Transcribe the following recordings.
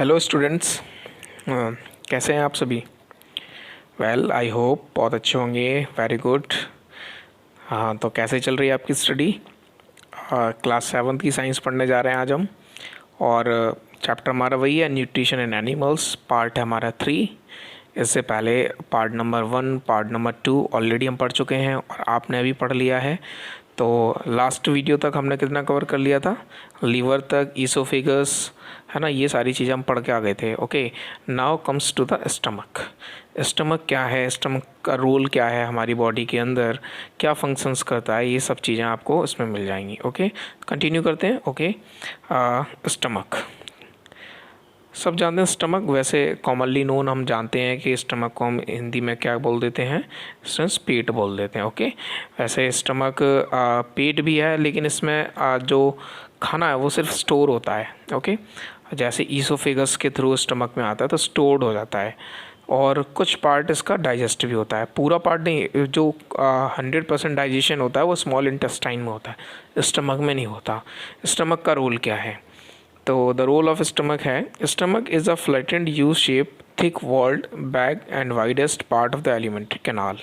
Hello students, कैसे हैं आप सभी। वेल आई होप बहुत अच्छे होंगे। Very good. हाँ, तो कैसे चल रही है आपकी स्टडी। क्लास 7 की साइंस पढ़ने जा रहे हैं आज हम। और चैप्टर हमारा वही है, न्यूट्रिशन इन एनिमल्स। पार्ट है हमारा 3। इससे पहले part number 1, part number 2 already हम पढ़ चुके हैं और आपने अभी पढ़ लिया है। तो लास्ट वीडियो तक हमने कितना कवर कर लिया था, लीवर तक, ईसोफेगस, है ना, ये सारी चीज़ें हम पढ़ के आ गए थे। Okay, now comes to the stomach. Stomach क्या है, स्टमक का रोल क्या है हमारी बॉडी के अंदर, क्या फंक्शंस करता है, ये सब चीज़ें आपको इसमें मिल जाएंगी। ओके, कंटिन्यू करते हैं। ओके, स्टमक सब जानते हैं। स्टमक वैसे कॉमनली नोन हम जानते हैं कि स्टमक को हम हिंदी में क्या बोल देते हैं, सेंस पेट बोल देते हैं। ओके, वैसे स्टमक पेट भी है, लेकिन इसमें जो खाना है वो सिर्फ स्टोर होता है। ओके, जैसे ईसोफेगस के थ्रू स्टमक में आता है तो स्टोर्ड हो जाता है, और कुछ पार्ट इसका डाइजेस्ट भी होता है। पूरा पार्ट नहीं, जो 100% डाइजेशन होता है वो स्मॉल इंटेस्टाइन में होता है, स्टमक में नहीं होता। स्टमक का रोल क्या है, तो द रोल ऑफ स्टमक है, stomach is a flattened U shape thick walled bag and widest part of the alimentary canal.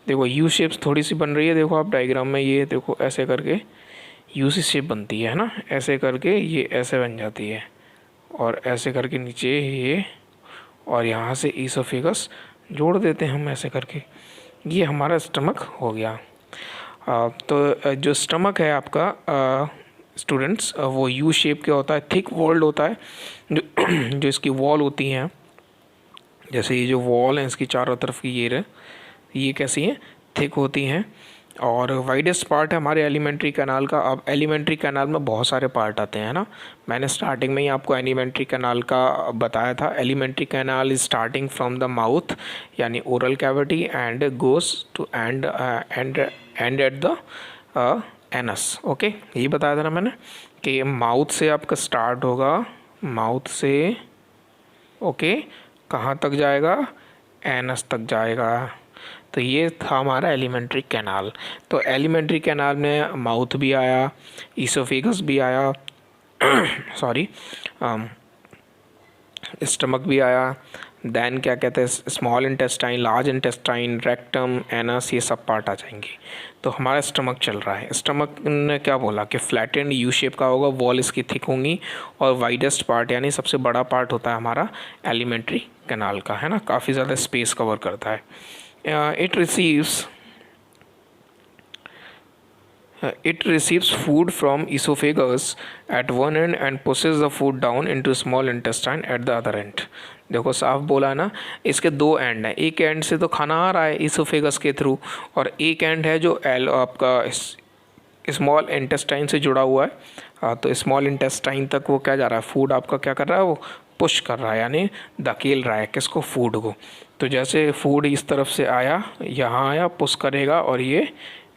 देखो यू शेप्स थोड़ी सी बन रही है, देखो आप डायग्राम में, ये देखो ऐसे करके यू सी शेप बनती है ना, ऐसे करके ये ऐसे बन जाती है, और ऐसे करके नीचे ये, और यहाँ से ईसोफेगस जोड़ देते हैं हम ऐसे करके, ये हमारा स्टमक हो गया। तो जो स्टमक है आपका स्टूडेंट्स, वो यू शेप के होता है, थिक वॉल्ड होता है। जो इसकी वॉल होती हैं, जैसे ये जो वॉल है इसकी चारों तरफ की, ये कैसी हैं, थिक होती हैं। और वाइडेस्ट पार्ट है हमारे एलिमेंट्री कैनाल का। अब एलिमेंट्री कैनाल में बहुत सारे पार्ट आते हैं ना, मैंने स्टार्टिंग में ही आपको एलिमेंट्री कैनाल का बताया था। Alimentary canal is starting from the mouth यानी oral cavity and goes to end at the anus. Okay, ये बताया था ना मैंने कि माउथ से आपका स्टार्ट होगा, माउथ से ओके कहाँ तक जाएगा, एनस तक जाएगा। तो ये था हमारा एलिमेंट्री कैनाल। तो एलिमेंट्री कैनाल में माउथ भी आया, ईसोफेगस भी आया सॉरी, स्टमक भी आया, देन क्या कहते हैं, small intestine, large intestine, rectum, anus, ये सब पार्ट आ जाएंगे। तो हमारा स्टमक चल रहा है। स्टमक ने क्या बोला कि फ्लैटेंड यू शेप का होगा, वॉल इसकी थिक होंगी, और वाइडेस्ट पार्ट यानी सबसे बड़ा पार्ट होता है हमारा एलिमेंट्री कैनाल का, है ना, काफ़ी ज़्यादा स्पेस कवर करता है। It receives food from esophagus at one end and pushes the food down into small intestine at the other end। देखो साफ बोला ना, इसके दो एंड हैं, एक एंड से तो खाना आ रहा है इसोफेगस के थ्रू, और एक एंड है जो आपका स्मॉल इंटेस्टाइन से जुड़ा हुआ है। तो स्मॉल इंटेस्टाइन तक वो क्या जा रहा है, फूड आपका क्या कर रहा है, वो पुश कर रहा है, यानी धकेल रहा है किसको, फूड को। तो जैसे फूड इस तरफ से आया, यहाँ आया, पुश करेगा, और ये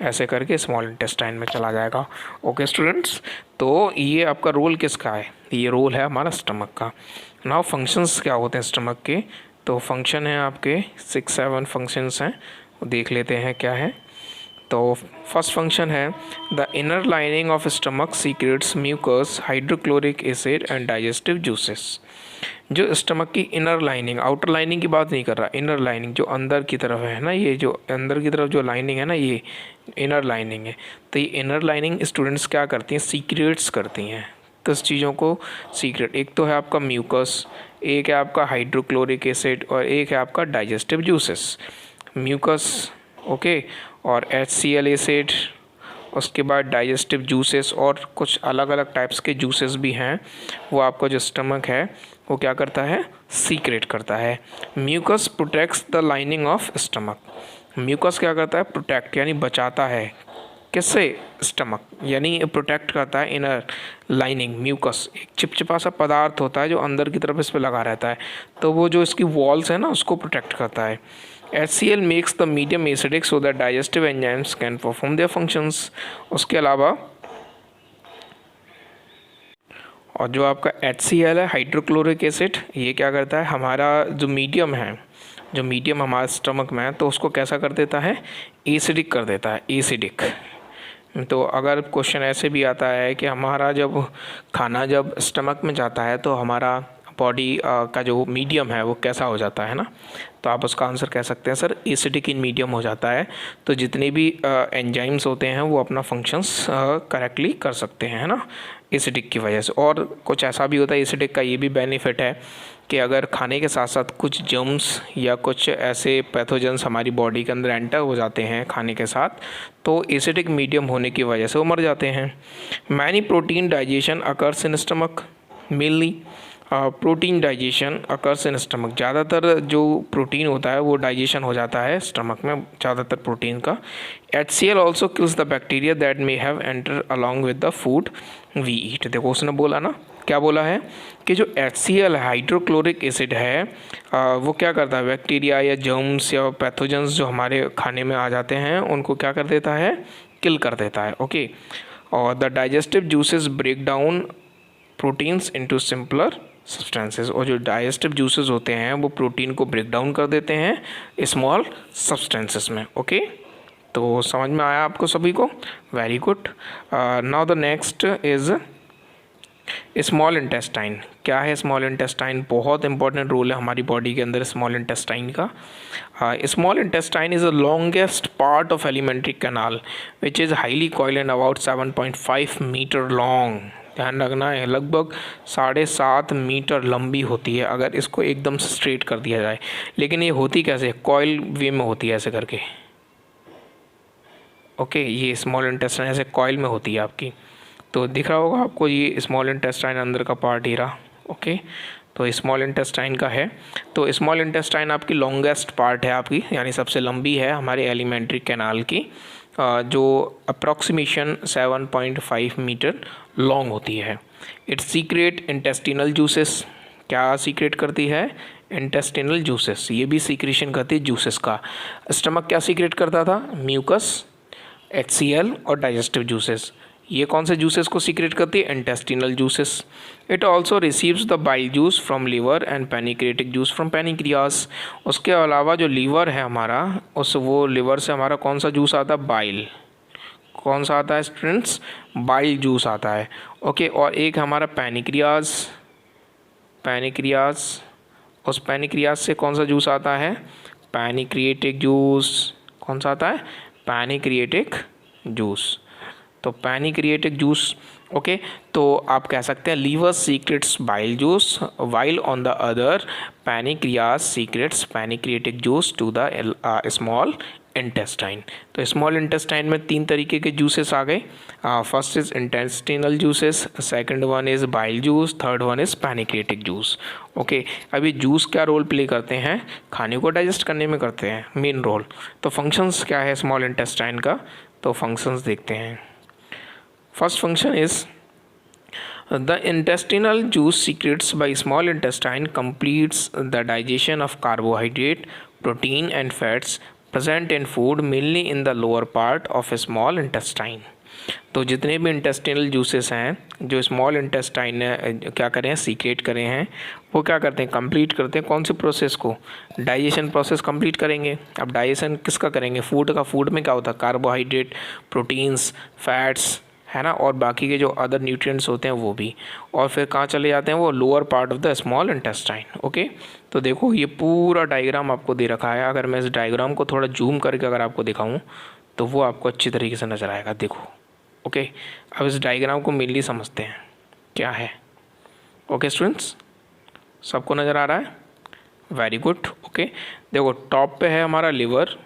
ऐसे करके स्मॉल इंटेस्टाइन में चला जाएगा। ओके स्टूडेंट्स, तो ये आपका रोल किसका है, ये रोल है हमारा स्टमक का। नाउ फंक्शंस क्या होते हैं स्टमक के, तो फंक्शन है आपके 6-7 फंक्शंस हैं, वो देख लेते हैं क्या है। तो फर्स्ट फंक्शन है, the inner lining of stomach secretes mucus, hydrochloric acid and digestive juices. जो स्टमक की इनर लाइनिंग, आउटर लाइनिंग की बात नहीं कर रहा, इनर लाइनिंग जो अंदर की तरफ है ना, ये जो अंदर की तरफ जो लाइनिंग है ना, ये इनर लाइनिंग है। तो ये इनर लाइनिंग स्टूडेंट्स क्या करती हैं, सीक्रेट्स करती हैं किस चीज़ों को, सीक्रेट। एक तो है आपका म्यूकस, एक है आपका हाइड्रोक्लोरिक एसिड, और एक है आपका डाइजेस्टिव जूसेस। म्यूकस ओके, और HCl एसिड, उसके बाद डाइजेस्टिव जूसेस, और कुछ अलग अलग टाइप्स के जूसेस भी हैं, वो आपका जो स्टमक है वो क्या करता है, सीक्रेट करता है। Mucus protects the lining of stomach. Mucus क्या करता है, प्रोटेक्ट यानी बचाता है, किससे, स्टमक, यानी प्रोटेक्ट करता है इनर लाइनिंग। म्यूकस एक चिपचिपा सा पदार्थ होता है जो अंदर की तरफ इस पर लगा रहता है, तो वो जो इसकी वॉल्स है ना उसको प्रोटेक्ट करता है। HCl makes the medium acidic so that digestive enzymes can perform their functions। उसके अलावा और जो आपका HCl है, हाइड्रोक्लोरिक एसिड, ये क्या करता है, हमारा जो मीडियम है, जो मीडियम हमारे स्टमक में है, तो उसको कैसा कर देता है, एसिडिक कर देता है, एसिडिक। तो अगर क्वेश्चन ऐसे भी आता है कि हमारा जब खाना जब स्टमक में जाता है तो हमारा बॉडी का जो मीडियम है वो कैसा हो जाता है ना, तो आप उसका आंसर कह सकते हैं सर एसिडिक इन मीडियम हो जाता है। तो जितने भी एंजाइम्स होते हैं वो अपना फंक्शंस करेक्टली कर सकते हैं, है ना, एसिडिक की वजह से। और कुछ ऐसा भी होता है एसिडिक का ये भी बेनिफिट है कि अगर खाने के साथ साथ कुछ जर्म्स या कुछ ऐसे पैथोजेंस हमारी बॉडी के अंदर एंटर हो जाते हैं खाने के साथ, तो एसिडिक मीडियम होने की वजह से वो मर जाते हैं। Many protein digestion occurs in stomach mainly. Protein digestion occurs in stomach, ज़्यादातर जो प्रोटीन होता है वो डाइजेशन हो जाता है स्टमक में, ज़्यादातर प्रोटीन का। HCl also kills the bacteria that may have enter along with the food we eat. देखो उसने बोला ना, क्या बोला है कि जो HCl हाइड्रोक्लोरिक एसिड है वो क्या करता है, बैक्टीरिया या जर्म्स या पैथोजेंस जो हमारे खाने में आ जाते हैं उनको क्या कर देता है, किल कर देता है। ओके, और the digestive juices break down proteins into simpler substances, और जो डाइजेस्टिव जूसेस होते हैं वो प्रोटीन को ब्रेक डाउन कर देते हैं स्मॉल सब्सटेंसेस में। ओके, तो समझ में आया आपको सभी को, very good. Now the next is small intestine. क्या है स्मॉल इंटेस्टाइन? बहुत इंपॉर्टेंट रोल है हमारी बॉडी के अंदर स्मॉल इंटेस्टाइन का। Small intestine is the longest part of alimentary canal which is highly coiled and about 7.5 metre long. ध्यान रखना है, लगभग 7.5 मीटर लंबी होती है अगर इसको एकदम स्ट्रेट कर दिया जाए। लेकिन ये होती कैसे, कॉइल वे में होती है ऐसे करके। ओके, ये स्मॉल इंटेस्टाइन ऐसे कॉइल में होती है आपकी, तो दिख रहा होगा आपको ये स्मॉल इंटेस्टाइन अंदर का पार्ट ही रहा। ओके, तो स्मॉल इंटेस्टाइन का है। तो स्मॉल इंटेस्टाइन आपकी लॉन्गेस्ट पार्ट है आपकी, यानी सबसे लंबी है हमारे एलिमेंट्री कैनाल की, जो अप्रॉक्सीमेशन 7.5 मीटर लॉन्ग होती है। Its secret intestinal juices. क्या सीक्रेट करती है? इंटेस्टिनल जूसेस, ये भी सीक्रेशन करती है जूसेस का। स्टमक क्या सीक्रेट करता था? म्यूकस, HCl और डाइजेस्टिव जूसेस। ये कौन से जूसेस को सीक्रेट करती है? Intestinal juices. It also receives the bile juice from liver and pancreatic juice from pancreas. उसके अलावा जो लीवर है हमारा, उस वो लीवर से हमारा कौन सा जूस आता है? बाइल। कौन सा आता है स्टूडेंट्स? बाइल जूस आता है। ओके, और एक हमारा पैनिक्रियास, उस पैनिक्रियास से कौन सा जूस आता है? Pancreatic juice. कौन सा आता है? Pancreatic juice. तो पैनिक्रिएटिक जूस। ओके, तो आप कह सकते हैं liver secretes bile juice while on the other pancreas secretes pancreatic juice to the small intestine. तो स्मॉल इंटेस्टाइन में 3 तरीके के जूसेस आ गए। First is intestinal juices, second one is bile juice, third one is pancreatic juice. Okay, अभी juice क्या role play करते हैं? खाने को डाइजेस्ट करने में करते हैं मेन रोल। तो फंक्शंस क्या है स्मॉल इंटेस्टाइन का? तो फंक्शंस देखते हैं। First function is the intestinal juice secretes by small intestine completes the digestion of carbohydrate, protein and fats present in food mainly in the lower part of a small intestine। तो जितने भी intestinal juices हैं जो small intestine ने क्या करें हैं, secret करें हैं, वो क्या करते हैं? कंप्लीट करते हैं कौन सी प्रोसेस को? डाइजेशन प्रोसेस कंप्लीट करेंगे। अब डाइजेशन किसका करेंगे? फूड का। फूड में क्या होता है? कार्बोहाइड्रेट, प्रोटीन्स, फैट्स, है ना, और बाकी के जो अदर न्यूट्रिएंट्स होते हैं वो भी। और फिर कहाँ चले जाते हैं? वो lower part of the small intestine. Okay, तो देखो ये पूरा डायग्राम आपको दे रखा है। अगर मैं इस डायग्राम को थोड़ा जूम करके अगर आपको दिखाऊं तो वो आपको अच्छी तरीके से नज़र आएगा। देखो, ओके, अब इस डायग्राम को मेनली समझते हैं क्या है। ओके स्टूडेंट्स, सबको नज़र आ रहा है? Very good. ओके, देखो टॉप पे है हमारा लिवर,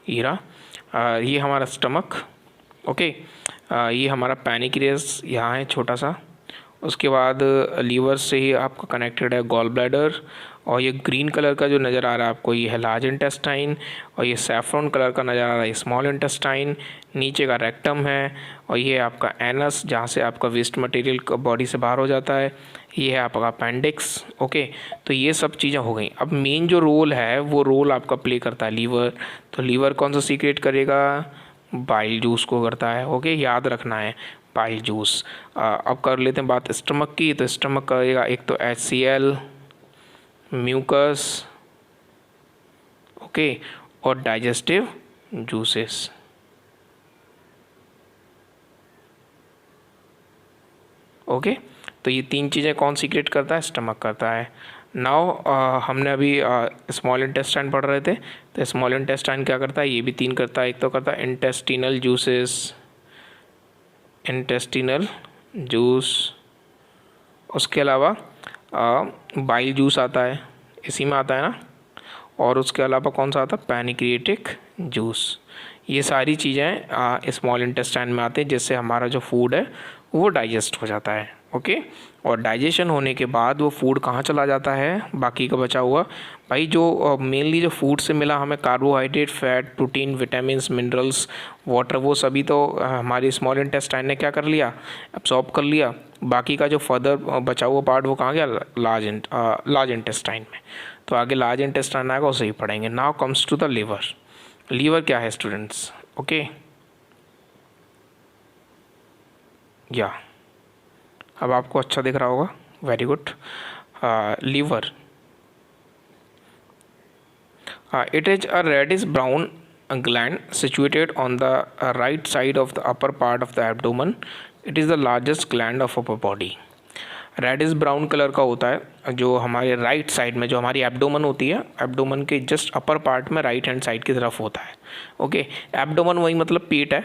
ये हमारा स्टमक। ओके, ये हमारा पैनिक्रियास यहाँ है छोटा सा। उसके बाद लीवर से ही आपका कनेक्टेड है गॉल ब्लैडर, और ये ग्रीन कलर का जो नज़र आ रहा है आपको ये है लार्ज इंटेस्टाइन, और ये सैफ्रॉन कलर का नज़र आ रहा है स्मॉल इंटेस्टाइन। नीचे का रेक्टम है, और ये आपका एनस जहाँ से आपका वेस्ट मटेरियल बॉडी से बाहर हो जाता है। ये है आपका अपेंडिक्स। ओके, तो ये सब चीज़ें हो गई। अब मेन जो रोल है वो रोल आपका प्ले करता है लीवर। तो लीवर कौन सा सीक्रेट करेगा? बाइल जूस को करता है। ओके, याद रखना है बाइल जूस। अब कर लेते हैं बात स्टमक की। तो स्टमक करेगा एक तो HCl, म्यूकस, ओके, और डाइजेस्टिव जूसेस। ओके, तो ये 3 चीज़ें कौन सीक्रेट करता है? स्टमक करता है। नाउ हमने अभी स्मॉल इंटेस्टाइन पढ़ रहे थे, तो स्मॉल इंटेस्टाइन क्या करता है? ये भी 3 करता है। एक तो करता है इंटेस्टिनल जूसेस, इंटेस्टिनल जूस, उसके अलावा बाइल जूस आता है, इसी में आता है ना, और उसके अलावा कौन सा आता है? Pancreatic juice. ये सारी चीज़ें स्मॉल इंटेस्टाइन में आती हैं, जिससे हमारा जो फूड है वो डाइजेस्ट हो जाता है। ओके, और डाइजेशन होने के बाद वो फूड कहाँ चला जाता है? बाकी का बचा हुआ भाई जो मेनली जो फूड से मिला हमें carbohydrate, fat, protein, vitamins, minerals, water, वो सभी तो हमारी स्मॉल इंटेस्टाइन ने क्या कर लिया? एब्सॉर्ब कर लिया। बाकी का जो फर्दर बचा हुआ पार्ट वो कहाँ गया? लार्ज इंटेस्टाइन में। तो आगे लार्ज इंटेस्टाइन आएगा, उसे ही पढ़ेंगे। Now comes to the liver. Liver क्या है स्टूडेंट्स? ओके, या अब आपको अच्छा दिख रहा होगा, very good. Liver, it is a reddish brown gland situated on the right side of the upper part of the abdomen. It is the largest gland of our body. Reddish brown colour का होता है, जो हमारे right side में, जो हमारी abdomen होती है, एब्डोमन के जस्ट अपर पार्ट में राइट हैंड साइड की तरफ होता है। ओके, एब्डोमन वही मतलब पेट है,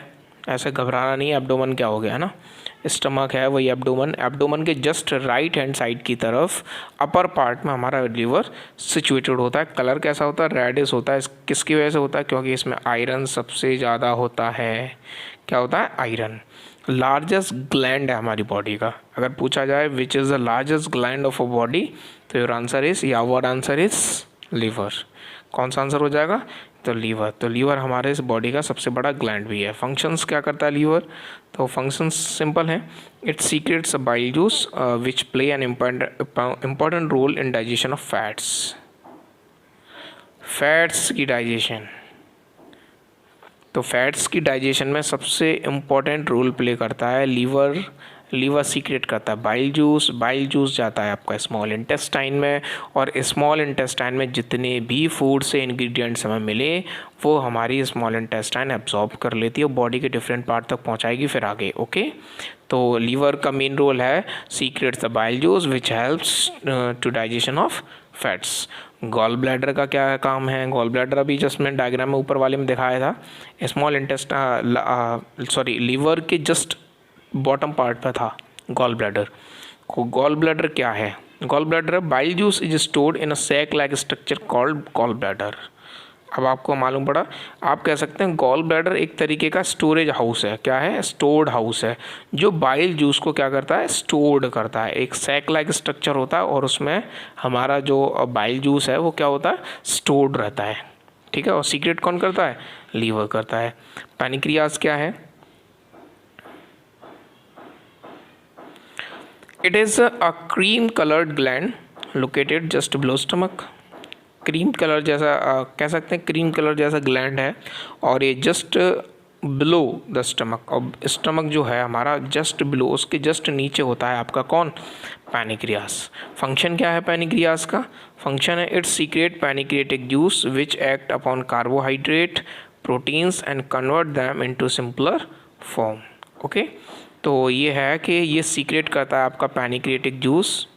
ऐसे घबराना नहीं है। एब्डोमन क्या हो गया है ना, स्टमक है, वही एब्डोमन। एब्डोमन के जस्ट राइट हैंड साइड की तरफ अपर पार्ट में हमारा लीवर सिचुएटेड होता है। कलर कैसा होता है? रेडिश होता है। किसकी वजह से होता है? क्योंकि इसमें आयरन सबसे ज़्यादा होता है। क्या होता है? आयरन। लार्जेस्ट ग्लैंड है हमारी बॉडी का। अगर पूछा जाए which is the largest gland of a body, तो योर आंसर इज, या वर्ड आंसर इज लीवर। कौन सा आंसर हो जाएगा? तो लीवर। तो लीवर हमारे इस बॉडी का सबसे बड़ा ग्लैंड भी है। फंक्शंस क्या करता है लीवर? तो फंक्शंस सिंपल हैं। It secretes bile juice which play an important role in digestion of fats. Fats की डाइजेशन, तो फैट्स की डाइजेशन में सबसे इम्पॉर्टेंट रोल प्ले करता है लीवर। लीवर सीक्रेट करता है बाइल जूस। बाइल जूस जाता है आपका स्मॉल इंटेस्टाइन में, और स्मॉल इंटेस्टाइन में जितने भी फूड से इंग्रेडिएंट्स हमें मिले वो हमारी स्मॉल इंटेस्टाइन एब्जॉर्ब कर लेती है और बॉडी के डिफरेंट पार्ट तक पहुंचाएगी फिर आगे। ओके, तो लीवर का मेन रोल है secretes the bile juice which helps to digestion of fats. Gall bladder का क्या काम है? गॉल ब्लैडर अभी जस्ट मैंने डायग्राम में ऊपर वाले में दिखाया था। स्मॉल इंटेस्टाइन लीवर के जस्ट बॉटम पार्ट पे था गॉल ब्लैडर। गॉल ब्लैडर क्या है? Gall bladder bile juice is stored in a sac like structure called gall bladder. अब आपको मालूम पड़ा, आप कह सकते हैं गॉल ब्लैडर एक तरीके का स्टोरेज हाउस है। क्या है? स्टोर्ड हाउस है, जो बाइल जूस को क्या करता है? स्टोर्ड करता है। एक सैक लाइक स्ट्रक्चर होता है और उसमें हमारा जो बाइल जूस है वो क्या होता है? स्टोर्ड रहता है। ठीक है, और सीक्रेट कौन करता है? लीवर करता है। पैनक्रियास क्या है? It is a cream coloured gland located just below stomach. Cream colour जैसा कह सकते हैं, क्रीम कलर जैसा ग्लैंड है और ये जस्ट बिलो द स्टमक। और स्टमक जो है हमारा जस्ट बिलो, उसके जस्ट नीचे होता है आपका कौन? पैनिक्रियास। फंक्शन क्या है पैनिक्रियास का? फंक्शन है its secrete pancreatic juice which act upon carbohydrate, proteins and convert them into simpler form. Okay, तो ये है कि ये सीक्रेट करता है आपका पैनिक्रिएटिक जूस,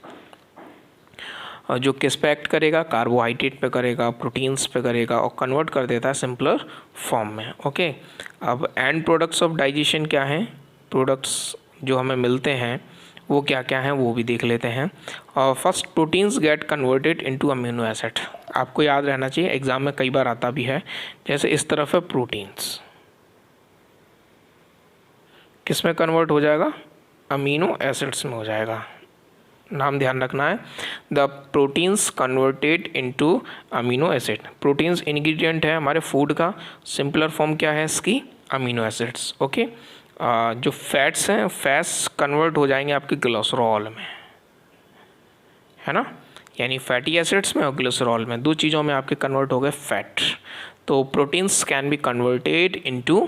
जो किस पे एक्ट करेगा? कार्बोहाइड्रेट पे करेगा, प्रोटीन्स पे करेगा और कन्वर्ट कर देता है सिंपलर फॉर्म में। ओके, अब एंड प्रोडक्ट्स ऑफ डाइजेशन क्या हैं? प्रोडक्ट्स जो हमें मिलते हैं वो क्या क्या हैं वो भी देख लेते हैं। First, proteins get converted into amino acid. आपको याद रहना चाहिए, एग्जाम में कई बार आता भी है। जैसे इस तरफ है प्रोटीन्स, किस में कन्वर्ट हो जाएगा? अमीनो एसिड्स में हो जाएगा। नाम ध्यान रखना है, the proteins converted into amino acid. Proteins ingredient है हमारे फूड का, सिंपलर फॉर्म क्या है इसकी? Amino acids. ओके, जो फैट्स हैं, फैट्स कन्वर्ट हो जाएंगे आपके ग्लिसरॉल में, है ना, यानी फैटी एसिड्स में और ग्लिसरॉल में, दो चीज़ों में आपके कन्वर्ट हो गए फैट। तो proteins can be converted into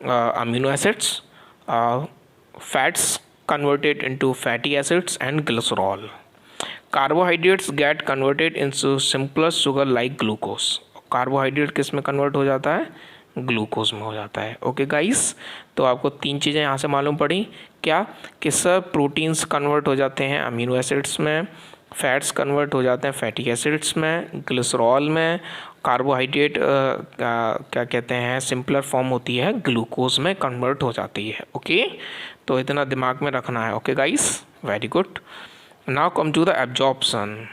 amino acids, fats converted into fatty acids and glycerol. Carbohydrates get converted into simpler sugar like glucose. Carbohydrate किस में कन्वर्ट हो जाता है? ग्लूकोज में हो जाता है। ओके गाइस, तो आपको 3 चीज़ें यहाँ से मालूम पड़ी क्या, कि सब प्रोटीन्स कन्वर्ट हो जाते हैं अमीनो एसिड्स में, फैट्स कन्वर्ट हो जाते हैं फैटी एसिड्स में, ग्लिसरॉल में, कार्बोहाइड्रेट क्या कहते हैं सिंपलर फॉर्म होती है ग्लूकोज में कन्वर्ट हो जाती है। ओके, तो इतना दिमाग में रखना है। Okay guys, very good. Now come to the absorption.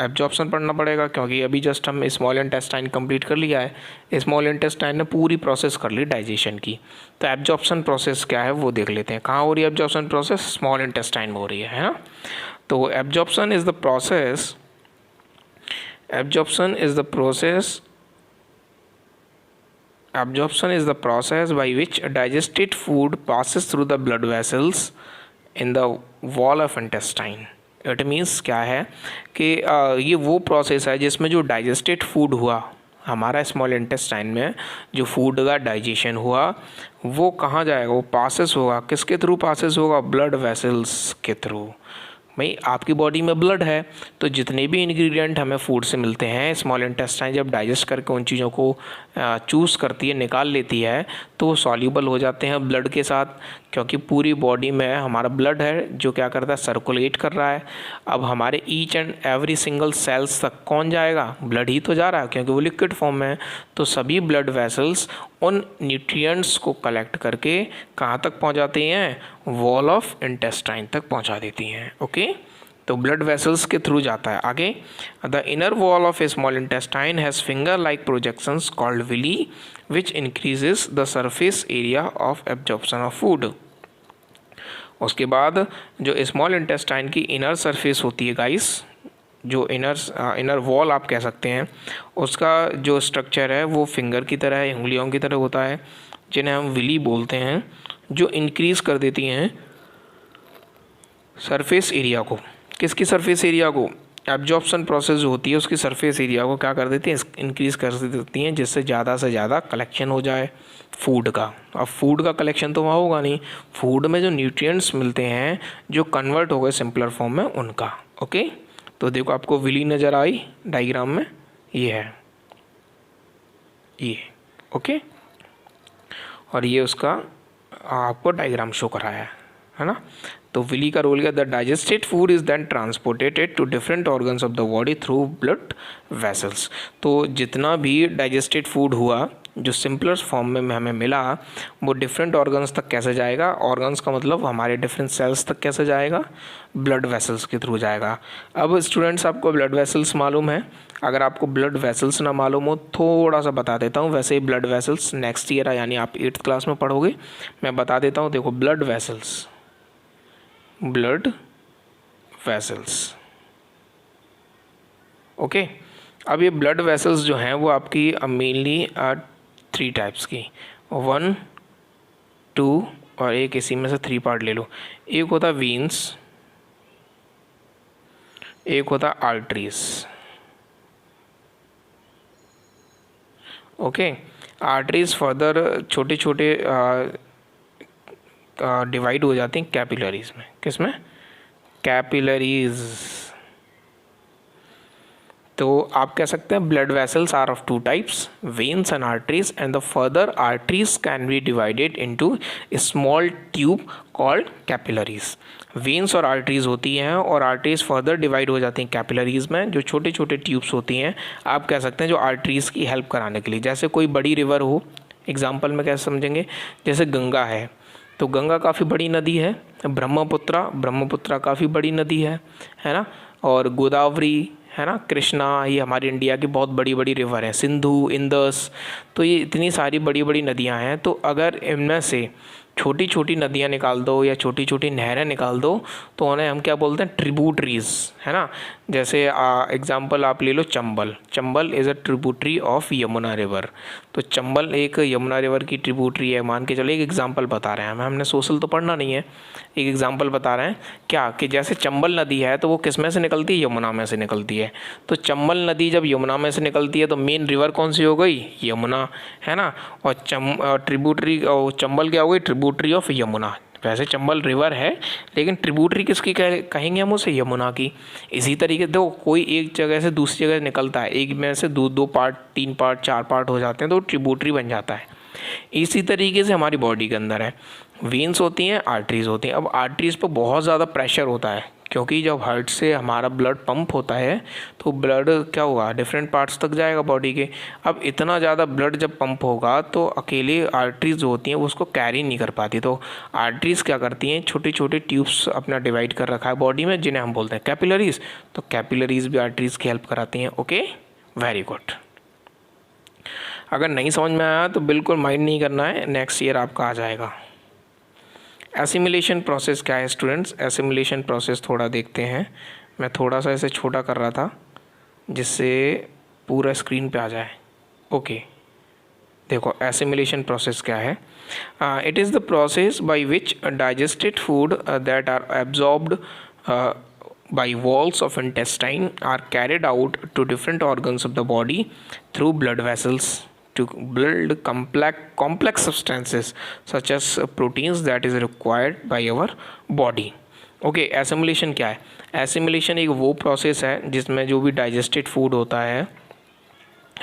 Absorption पढ़ना पड़ेगा क्योंकि अभी जस्ट हम स्मॉल इंटेस्टाइन कंप्लीट कर लिया है। स्मॉल इंटेस्टाइन ने पूरी प्रोसेस कर ली डाइजेशन की, तो एब्जॉर्प्शन प्रोसेस क्या है वो देख लेते हैं। कहाँ हो रही है एब्जॉर्प्शन प्रोसेस? स्मॉल इंटेस्टाइन में हो रही है ना। तो absorption is the process, absorption is the process by which digested food passes through the blood vessels in the wall of intestine. It means क्या है कि ये वो प्रोसेस है जिसमें जो डाइजेस्टेड फूड हुआ हमारा स्मॉल इंटेस्टाइन में, जो फूड का डाइजेशन हुआ वो कहाँ जाएगा? वो पासेस होगा, किसके थ्रू पासेस होगा? ब्लड वेसल्स के थ्रू। भाई आपकी बॉडी में ब्लड है, तो जितने भी इंग्रेडिएंट हमें फूड से मिलते हैं स्मॉल इंटेस्टाइन जब डाइजेस्ट करके उन चीज़ों को चूज़ करती है, निकाल लेती है, तो वो सॉल्यूबल हो जाते हैं ब्लड के साथ, क्योंकि पूरी बॉडी में हमारा ब्लड है जो क्या करता है? सर्कुलेट कर रहा है। अब हमारे each and every single cells तक कौन जाएगा? ब्लड ही तो जा रहा है, क्योंकि वो लिक्विड फॉर्म में है। तो सभी ब्लड वेसल्स उन न्यूट्रिएंट्स को कलेक्ट करके कहाँ तक पहुँचाती हैं? वॉल ऑफ इंटेस्टाइन तक पहुँचा देती हैं। ओके, तो ब्लड वेसल्स के थ्रू जाता है। आगे, the inner wall of a small intestine has finger like projections called villi which increases the surface area of absorption of food. उसके बाद जो स्मॉल इंटेस्टाइन की इनर सरफेस होती है गाइस, जो इनर वॉल आप कह सकते हैं, उसका जो स्ट्रक्चर है वो फिंगर की तरह है, उंगलियों की तरह होता है, जिन्हें हम विली बोलते हैं, जो इंक्रीज़ कर देती हैं सरफेस एरिया को। किसकी सरफेस एरिया को? एब्जॉर्प्शन प्रोसेस जो होती है उसकी सरफेस एरिया को क्या कर देती हैं? इंक्रीज़ कर देती हैं, जिससे ज़्यादा से ज़्यादा कलेक्शन हो जाए फूड का। अब फूड का कलेक्शन तो वहाँ होगा नहीं, फूड में जो न्यूट्रिएंट्स मिलते हैं जो कन्वर्ट हो गए सिंपलर फॉर्म में उनका। ओके, तो देखो आपको विली नज़र आई डायग्राम में, ये है ये। ओके, और ये उसका आपको डायग्राम शो कराया है ना। तो विली का रोल क्या? The digested food is then transported to different organs of the body through blood vessels. तो जितना भी डाइजेस्टेड फूड हुआ जो सिंपलर फॉर्म में हमें मिला, वो डिफरेंट ऑर्गन्स तक कैसे जाएगा? ऑर्गन्स का मतलब हमारे डिफरेंट सेल्स तक कैसे जाएगा? ब्लड वेसल्स के थ्रू जाएगा। अब स्टूडेंट्स आपको ब्लड वेसल्स मालूम है, अगर आपको ब्लड वेसल्स ना मालूम हो थोड़ा सा बता देता हूँ। वैसे ही ब्लड वेसल्स नेक्स्ट ईयर यानी आप 8th क्लास में पढ़ोगे, मैं बता देता हूँ। देखो ब्लड वेसल्स ओके। अब ये ब्लड वेसल्स जो हैं वो आपकी मेनली 3 टाइप्स की, 1, 2 और एक इसी में से 3 पार्ट ले लो। एक होता वीन्स, एक होता आर्टरीज। ओके, आर्टरीज फर्दर छोटे छोटे डिवाइड हो जाती हैं कैपिलरीज में। किस में? कैपिलरीज। तो आप कह सकते हैं blood vessels are of 2 types, veins and arteries, and the further arteries can be divided into small tube called capillaries. Veins और आर्टरीज होती हैं और आर्टरीज फर्दर डिवाइड हो जाती हैं कैपिलरीज में, जो छोटे छोटे ट्यूब्स होती हैं, आप कह सकते हैं, जो आर्टरीज की हेल्प कराने के लिए। जैसे कोई बड़ी रिवर हो, एग्जाम्पल में कैसे समझेंगे? जैसे गंगा है, तो गंगा काफ़ी बड़ी नदी है, ब्रह्मपुत्रा काफ़ी बड़ी नदी है ना, और गोदावरी है ना, कृष्णा, ये हमारी इंडिया की बहुत बड़ी बड़ी रिवर हैं, सिंधु, इंदस, तो ये इतनी सारी बड़ी बड़ी नदियां हैं। तो अगर इनमें से छोटी छोटी नदियां निकाल दो या छोटी छोटी नहरें निकाल दो तो उन्हें हम क्या बोलते हैं? ट्रिब्यूटरीज, है ना। जैसे एग्जांपल आप ले लो Chambal is a tributary of Yamuna river. तो चंबल एक यमुना रिवर की ट्रिब्यूटरी है, मान के चलो। एक एग्जांपल बता रहे हैं हमने सोशल तो पढ़ना नहीं है, एक एग्जांपल बता रहे हैं क्या, कि जैसे चंबल नदी है तो वो किस में से निकलती है? यमुना में से निकलती है। तो चंबल नदी जब यमुना में से निकलती है तो मेन रिवर कौन सी हो गई? यमुना, है ना। और ट्रिब्यूटरी चंबल क्या हो गई? ट्रिब्यूटरी ऑफ यमुना, वैसे चंबल रिवर है, लेकिन ट्रिब्यूटरी किसकी कहेंगे हम उसे? यमुना की। इसी तरीके से देखो, कोई एक जगह से दूसरी जगह निकलता है, एक में से दो पार्ट, 3 पार्ट, 4 पार्ट हो जाते हैं तो ट्रिब्यूटरी बन जाता है। इसी तरीके से हमारी बॉडी के अंदर है, वेन्स होती हैं, आर्टरीज होती हैं। अब आर्टरीज पर बहुत ज़्यादा प्रेशर होता है, क्योंकि जब हार्ट से हमारा ब्लड पंप होता है तो ब्लड क्या होगा, डिफरेंट पार्ट्स तक जाएगा बॉडी के। अब इतना ज़्यादा ब्लड जब पंप होगा तो अकेले आर्टरीज जो होती हैं वो उसको कैरी नहीं कर पाती, तो आर्टरीज क्या करती हैं, छोटे छोटे ट्यूब्स अपना डिवाइड कर रखा है बॉडी में, जिन्हें हम बोलते हैं कैपिलरीज। तो कैपिलरीज भी आर्टरीज की हेल्प कराती हैं। Okay, very good. अगर नहीं समझ में आया तो बिल्कुल माइंड नहीं करना है, नेक्स्ट ईयर आपका आ जाएगा। एसिमिलेशन प्रोसेस क्या है स्टूडेंट्स? एसिमिलेशन प्रोसेस थोड़ा देखते हैं। मैं थोड़ा सा इसे छोटा कर रहा था जिससे पूरा स्क्रीन पे आ जाए। ओके, देखो एसिमिलेशन प्रोसेस क्या है। It is the process by which digested food that are absorbed by walls of intestine are carried out to different organs of the body through blood vessels to build complex substances such as proteins that is required by our body. Okay, assimilation क्या है? Assimilation एक वो process है जिसमें जो भी digested food होता है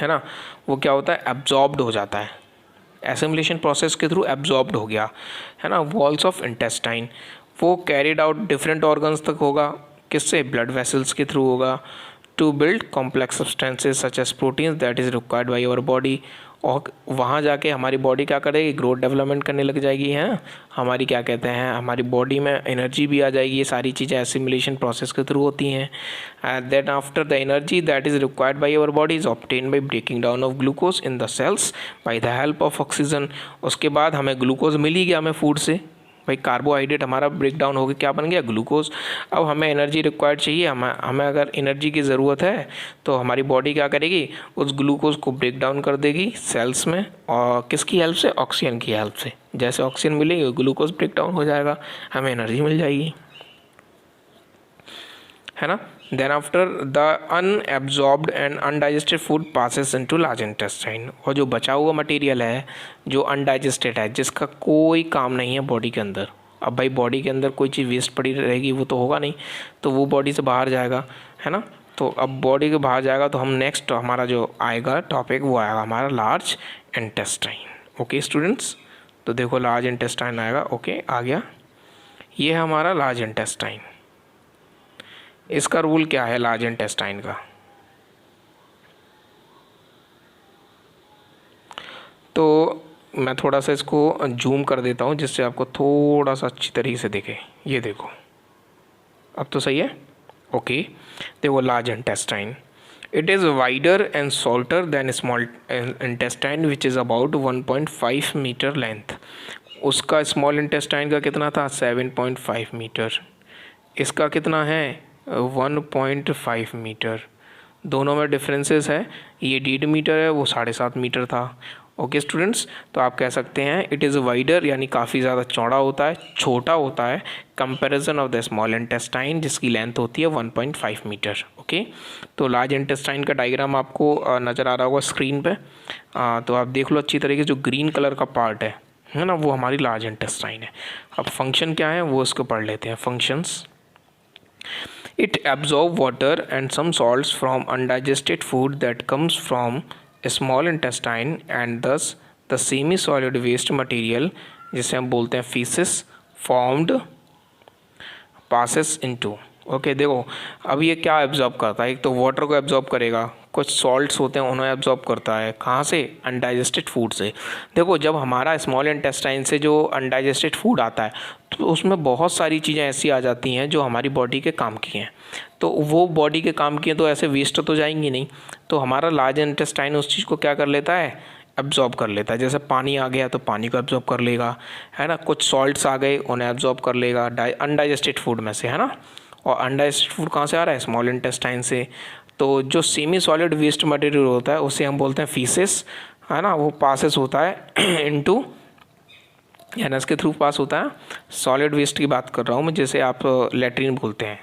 ना, वो क्या होता है, एब्जॉर्ब्ड हो जाता है। एसिमिलेशन प्रोसेस के थ्रू एब्जॉर्ब्ड हो गया है ना, वॉल्स ऑफ इंटेस्टाइन। वो कैरिड आउट डिफरेंट ऑर्गन्स तक होगा, किससे? ब्लड वेसल्स के थ्रू होगा। To build complex substances such as proteins that is required by our body. और वहाँ जाके हमारी बॉडी क्या करेगी, ग्रोथ डेवलपमेंट करने लग जाएगी, है हमारी क्या कहते हैं, हमारी बॉडी में एनर्जी भी आ जाएगी। ये सारी चीज़ें एसिमिलेशन प्रोसेस के थ्रू होती हैं। Then after the energy that is required by our body is obtain by breaking down of glucose in the cells by the help of oxygen. उसके बाद हमें ग्लूकोज मिल ही गया हमें फूड से, भाई कार्बोहाइड्रेट हमारा ब्रेक डाउन हो गया, क्या बन गया, ग्लूकोज। अब हमें एनर्जी रिक्वायर्ड चाहिए, हमें अगर एनर्जी की ज़रूरत है तो हमारी बॉडी क्या करेगी, उस ग्लूकोज को ब्रेक डाउन कर देगी सेल्स में, और किसकी हेल्प से? ऑक्सीजन की हेल्प से। जैसे ऑक्सीजन मिलेगी ग्लूकोज ब्रेक डाउन हो जाएगा, हमें एनर्जी मिल जाएगी, है ना। Then after the unabsorbed and undigested food passes into large intestine. और जो बचा हुआ मटेरियल है जो अनडाइजेस्टेड है, जिसका कोई काम नहीं है बॉडी के अंदर, अब भाई बॉडी के अंदर कोई चीज़ वेस्ट पड़ी रहेगी वो तो होगा नहीं, तो वो बॉडी से बाहर जाएगा, है ना। तो अब बॉडी के बाहर जाएगा तो हम नेक्स्ट हमारा जो आएगा टॉपिक वो आएगा हमारा लार्ज इंटेस्टाइन। ओके स्टूडेंट्स, तो देखो लार्ज इंटेस्टाइन आएगा। ओके, आ गया, ये है हमारा लार्ज इंटेस्टाइन। इसका रूल क्या है लार्ज इंटेस्टाइन का? तो मैं थोड़ा सा इसको जूम कर देता हूँ जिससे आपको थोड़ा सा अच्छी तरीके से दिखे। ये देखो, अब तो सही है। ओके, देखो large intestine, it is wider and shorter than small intestine which is about 1.5 metre length. उसका स्मॉल इंटेस्टाइन का कितना था? 7.5 मीटर। इसका कितना है? 1.5 मीटर। दोनों में डिफरेंसेस है, ये 1.5 मीटर है, वो 7.5 मीटर था। ओके स्टूडेंट्स, तो आप कह सकते हैं इट इज़ वाइडर, यानी काफ़ी ज़्यादा चौड़ा होता है, छोटा होता है, comparison of the small intestine जिसकी लेंथ होती है 1.5 मीटर। ओके, तो लार्ज इंटेस्टाइन का डायग्राम आपको नज़र आ रहा होगा स्क्रीन पे। तो आप देख लो अच्छी तरीके से, जो ग्रीन कलर का पार्ट है ना, वो हमारी लार्ज इंटेस्टाइन है। अब फंक्शन क्या है वो उसको पढ़ लेते हैं, functions. It absorbs water and some salts from undigested food that comes from a small intestine and thus the semi-solid waste material जिसे हम बोलते हैं feces formed passes into। Okay, देखो अब ये क्या एब्जॉर्ब करता है, एक तो वाटर को एब्जॉर्ब करेगा, कुछ सॉल्ट्स होते हैं उन्हें एब्जॉर्ब करता है, कहाँ से? अनडाइजेस्टेड फूड से। देखो जब हमारा स्मॉल इंटेस्टाइन से जो अनडाइजेस्टेड फूड आता है तो उसमें बहुत सारी चीज़ें ऐसी आ जाती हैं जो हमारी बॉडी के काम की हैं, तो वो बॉडी के काम की हैं तो ऐसे वेस्ट तो जाएंगी नहीं, तो हमारा लार्ज इंटेस्टाइन उस चीज़ को क्या कर लेता है, एब्जॉर्ब कर लेता है। जैसे पानी आ गया तो पानी को एब्जॉर्ब कर लेगा, है ना, कुछ सॉल्ट्स आ गए उन्हें एब्जॉर्ब कर लेगा अनडाइजेस्टेड फूड में से, है ना। और अनडाइजेस्टेड फूड कहाँ से आ रहा है? स्मॉल इंटेस्टाइन से। तो जो सेमी सॉलिड वेस्ट मटेरियल होता है उसे हम बोलते हैं फीसेस, है ना, वो पासेस होता है इनटू, यानी इसके थ्रू पास होता है। सॉलिड वेस्ट की बात कर रहा हूँ मैं, जैसे आप लेट्रिन बोलते हैं,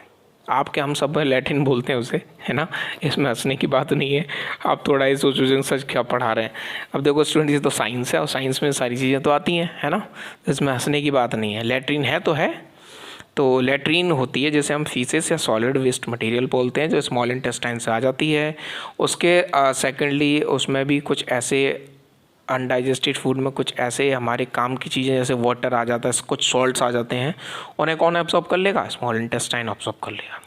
आपके हम सब लैटिन बोलते हैं उसे, है ना। इसमें हंसने की बात नहीं है। आप थोड़ा ही सोचो सच क्या पढ़ा रहे हैं। अब देखो स्टूडेंट, ये तो साइंस है और साइंस में सारी चीज़ें तो आती हैं, है ना। इसमें हंसने की बात नहीं है। लैट्रिन है तो है। तो लैट्रिन होती है जैसे हम फीसेस या सॉलिड वेस्ट मटेरियल बोलते हैं, जो स्मॉल इंटेस्टाइन से आ जाती है। उसके सेकेंडली उसमें भी कुछ ऐसे अनडाइजेस्टेड फूड में कुछ ऐसे हमारे काम की चीज़ें जैसे वाटर आ जाता है, कुछ सॉल्ट्स आ जाते हैं, उन्हें कौन एब्सॉर्ब कर लेगा? स्मॉल इंटेस्टाइन एब्सॉर्ब कर लेगा।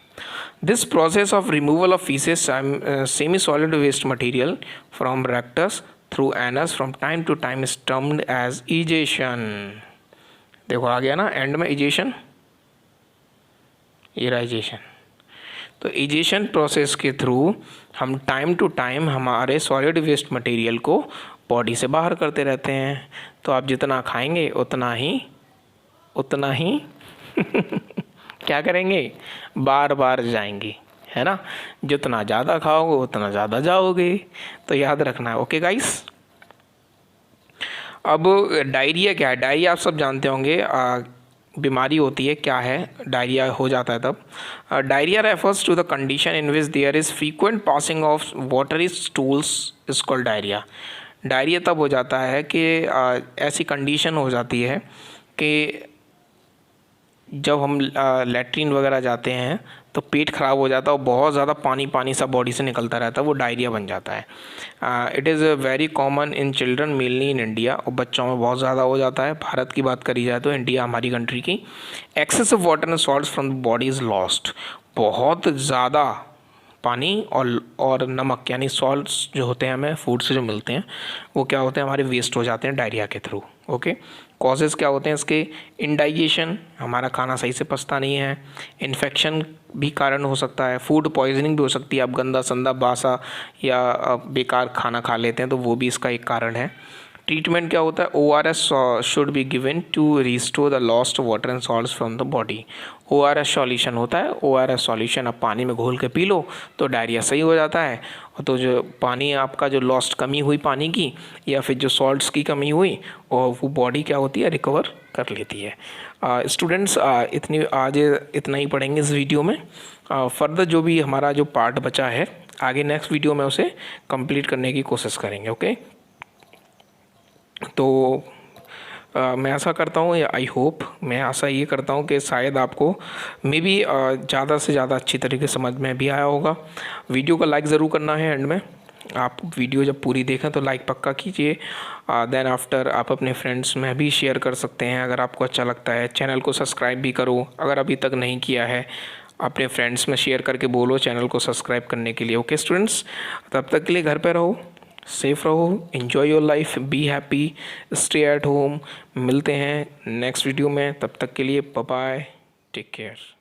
This process of removal of faeces semi solid waste material from rectus through anus from time to time is termed as egestion. देखो आ गया ना एंड में इजेशन, इराइजेशन। तो इजेशन प्रोसेस के थ्रू हम टाइम टू टाइम हमारे सॉलिड वेस्ट मटेरियल को बॉडी से बाहर करते रहते हैं। तो आप जितना खाएंगे उतना ही क्या करेंगे? बार बार जाएंगे, है ना। जितना ज़्यादा खाओगे उतना ज़्यादा जाओगे, तो याद रखना है। Okay guys. अब डायरिया क्या है? डायरिया आप सब जानते होंगे, बीमारी होती है। क्या है? डायरिया हो जाता है तब। Diarrhoea refers to the condition in which there is frequent passing of watery stools is called diarrhoea. Diarrhoea तब हो जाता है कि ऐसी कंडीशन हो जाती है कि जब हम लैट्रिन वगैरह जाते हैं तो पेट ख़राब हो जाता है और बहुत ज़्यादा पानी पानी सा बॉडी से निकलता रहता है, वो डायरिया बन जाता है। It is very common in children mainly in India, और बच्चों में बहुत ज़्यादा हो जाता है। भारत की बात करी जाए तो इंडिया हमारी कंट्री की। Excessive water and salts from the body is lost. बहुत ज़्यादा पानी और नमक यानी सॉल्ट्स जो होते हैं हमें फूड से जो मिलते हैं, वो क्या होते हैं? हमारे वेस्ट हो जाते हैं डायरिया के थ्रू। ओके। कॉजेज़ क्या होते हैं इसके? इंडाइजेशन, हमारा खाना सही से पचता नहीं है। इन्फेक्शन भी कारण हो सकता है। फूड पॉइजनिंग भी हो सकती है, आप गंदा संदा बासा या बेकार खाना खा लेते हैं तो वो भी इसका एक कारण है। ट्रीटमेंट क्या होता है? ORS should be given to restore the lost water and salts from the body. ORS solution होता है। ORS सॉल्यूशन आप पानी में घोल के पी लो तो डायरिया सही हो जाता है। तो जो पानी आपका जो लॉस्ट कमी हुई पानी की या फिर जो सॉल्ट्स की कमी हुई, और वो बॉडी क्या होती है? रिकवर कर लेती है। स्टूडेंट्स आज इतना ही पढ़ेंगे इस वीडियो में। फर्दर जो भी हमारा जो पार्ट बचा है आगे नेक्स्ट वीडियो में उसे कंप्लीट करने की कोशिश करेंगे। ओके। तो मैं आशा करता हूँ, या आई होप, मैं आशा ये करता हूँ कि शायद आपको मे बी ज़्यादा से ज़्यादा अच्छी तरीके समझ में भी आया होगा। वीडियो को लाइक ज़रूर करना है एंड में। आप वीडियो जब पूरी देखें तो लाइक पक्का कीजिए। देन आफ्टर आप अपने फ्रेंड्स में भी शेयर कर सकते हैं अगर आपको अच्छा लगता है। चैनल को सब्सक्राइब भी करो अगर अभी तक नहीं किया है। अपने फ्रेंड्स में शेयर करके बोलो चैनल को सब्सक्राइब करने के लिए। ओके स्टूडेंट्स, तब तक के लिए घर पे रहो, सेफ रहो, enjoy your life, be happy, stay at home. मिलते हैं नेक्स्ट वीडियो में, तब तक के लिए बाय बाय, टेक केयर।